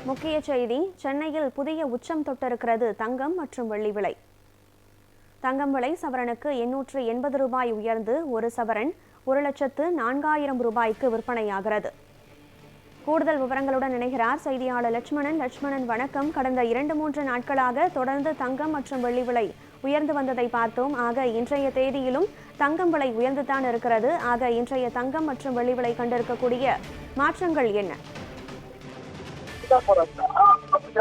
முக்கிய செய்தி சென்னையில் புதிய உச்சம் தொட்டிருக்கிறது தங்கம் மற்றும் வெள்ளி விலை. தங்கம் விலை சவரனுக்கு 880 ரூபாய் உயர்ந்து ஒரு சவரன் 1,04,000 ரூபாய்க்கு விற்பனையாகிறது. கூடுதல் விவரங்களுடன் இணைகிறார் செய்தியாளர் லட்சுமணன். லட்சுமணன் வணக்கம். கடந்த 2-3 நாட்களாக தொடர்ந்து தங்கம் மற்றும் வெள்ளி விலை உயர்ந்து வந்ததை பார்த்தோம். ஆக இன்றைய தேதியிலும் தங்கம் விலை உயர்ந்துதான் இருக்கிறது. ஆக இன்றைய தங்கம் மற்றும் வெள்ளி விலை கண்டிருக்கக்கூடிய மாற்றங்கள் என்ன?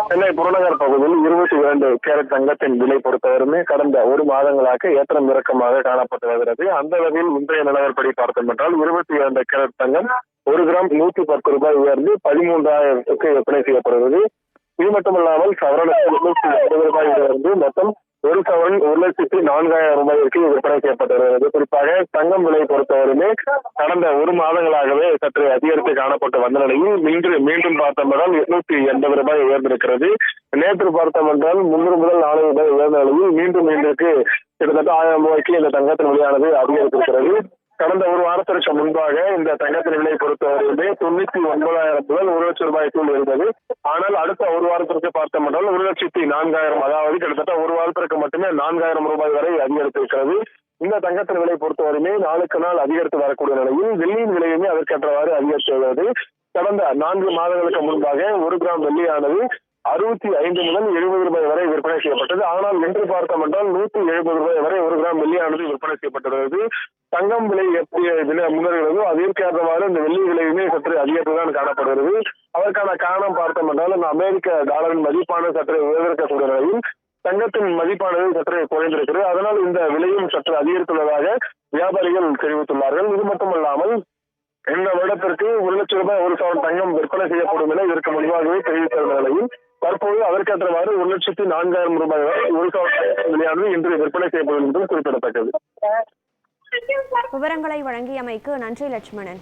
சென்னை புறநகர் பகுதியில் 22 கேரட் தங்கத்தின் விலை பொறுத்தவரையுமே கடந்த ஒரு மாதங்களாக ஏற்றம் இறக்கமாக காணப்பட்டு வருகிறது. அந்த வகையில் இன்றைய நிலவரப்படி பார்த்தோம் என்றால் 22 கேரட் தங்கம் 1 கிராம் 110 ரூபாய் உயர்ந்து 13,000 விற்பனை செய்யப்படுகிறது. இது மட்டுமல்லாமல் சவரனுக்கு 880 ரூபாய் உயர்ந்து மொத்தம் ஒரு சவரன் 1,04,000 ரூபாய்க்கு விற்பனை செய்யப்பட்டு வருகிறது. குறிப்பாக தங்கம் விலை பொறுத்தவரையுமே கடந்த ஒரு மாதங்களாகவே சற்று அதிகரித்து காணப்பட்டு வந்த நிலையில் இன்று மீண்டும் பார்த்தோம் என்றால் 880 ரூபாய் உயர்ந்திருக்கிறது. நேற்று பார்த்தோம் என்றால் 300 முதல் 400 ரூபாய் உயர்ந்த நிலையில் மீண்டும் இன்றைக்கு கிட்டத்தட்ட 1000 ரூபாய்க்கு இந்த தங்கத்தின் விலையானது அதிகரித்திருக்கிறது. கடந்த ஒரு வாரத்திற்கு முன்பாக இந்த தங்கத்தின் விலை பொறுத்தவரையுமே 99,000 முதல் 1,00,000 ரூபாய்க்குள் இருந்தது. ஆனால் அடுத்த ஒரு வாரத்திற்கு பார்த்தோம் என்றால் 1,04,000, அதாவது கிட்டத்தட்ட ஒரு வாரத்திற்கு மட்டுமே 4,000 ரூபாய் வரை அதிகரித்திருக்கிறது. இந்த தங்கத்தின் விலை பொறுத்தவரையுமே நாளுக்கு நாள் அதிகரித்து வரக்கூடிய நிலையில் வெள்ளியின் விலையுமே அதற்கேற்றவாறு அதிகரித்து வருகிறது. கடந்த 4 மாதங்களுக்கு முன்பாக 1 கிராம் வெள்ளியானது 65 முதல் 70 ரூபாய் வரை விற்பனை செய்யப்பட்டது. ஆனால் இன்று பார்த்தோம் என்றால் 170 ரூபாய் வரை 1 கிராம் வெள்ளியானது விற்பனை செய்யப்பட்டுள்ளது. தங்கம் விலை எப்படி முன்னேறுகிறதோ அதற்கேற்றவாறு இந்த வெள்ளி விலையுமே சற்று அதிகரித்துதான் காணப்படுகிறது. அதற்கான காரணம் பார்த்தோம் என்றால் இந்த அமெரிக்க டாலரின் மதிப்பானது சற்று உயர்ந்திருக்கக்கூடிய நிலையில் தங்கத்தின் மதிப்பானது சற்று குறைந்திருக்கிறது. அதனால் இந்த விலையும் சற்று அதிகரித்துள்ளதாக வியாபாரிகள் தெரிவித்துள்ளார்கள். இது மட்டுமல்லாமல் இந்த வருடத்திற்கு 1,00,000 ரூபாய் ஒரு சவரன் தங்கம் விற்பனை செய்யப்படும் என இதற்கு முன்பாகவே தெரிவித்திருந்த நிலையில் தற்போது அதற்கேற்றவாறு 1,04,000 ரூபாய் ஒரு சவரன் விலையானது இன்று விற்பனை செய்யப்படும் என்றும் குறிப்பிடத்தக்கது. விவரங்களை வழங்கியமைக்கு நன்றி லட்சுமணன்.